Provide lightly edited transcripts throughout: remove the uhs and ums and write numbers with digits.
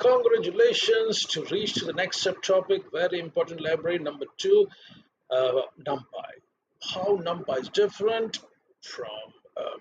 Congratulations to reach to the next subtopic. Very important library number two, Numpy. How Numpy is different from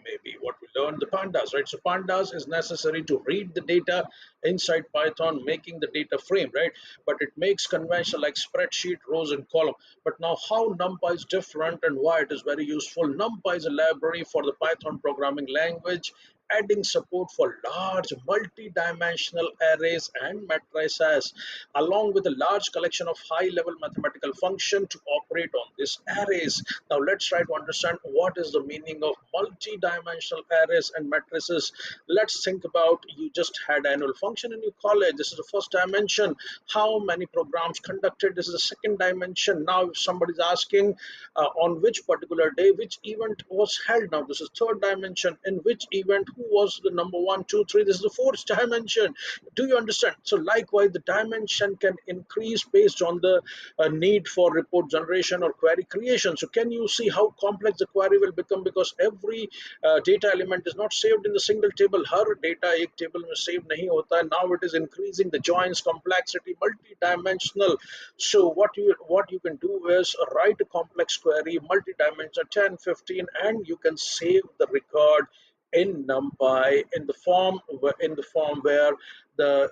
maybe what we learned the pandas, right? So pandas is necessary to read the data inside Python, making the data frame, right? But it makes conventional like spreadsheet, rows and column. But now how Numpy is different and why it is very useful. Numpy is a library for the Python programming language, adding support for large multi-dimensional arrays and matrices, along with a large collection of high-level mathematical function to operate on these arrays. Now let's try to understand what is the meaning of multi-dimensional arrays and matrices. Let's think about, you just had annual function in your college. This is the first dimension. How many programs conducted? This is the second dimension. Now if somebody is asking on which particular day which event was held, now this is third dimension. In which event, who was the number one, two, three? This is the fourth dimension. Do you understand? So likewise the dimension can increase based on the need for report generation or query creation. So can you see how complex the query will become, because every data element is not saved in the single table. Her data एक table में save नहीं होता है. Now it is increasing the joins complexity, multi-dimensional. So what you can do is write a complex query, multi-dimensional 10, 15, and you can save the record in NumPy in the form where the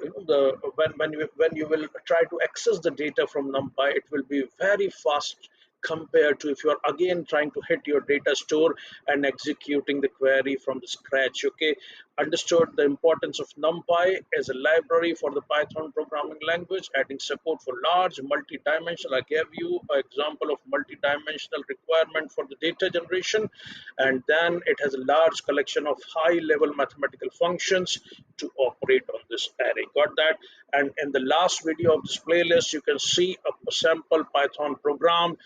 when you will try to access the data from NumPy, it will be very fast compared to if you are again trying to hit your data store and executing the query from the scratch. Okay, understood the importance of NumPy as a library for the Python programming language, adding support for large multi-dimensional. I gave you an example of multi-dimensional requirement for the data generation, and then it has a large collection of high-level mathematical functions to operate on this array. Got that? And in the last video of this playlist, you can see a sample Python program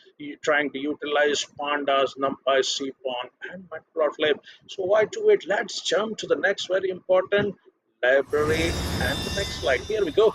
trying to utilize pandas, numpy, cpon, and matplotlib. So why to wait? Let's jump to the next very important library and the next slide. Here we go.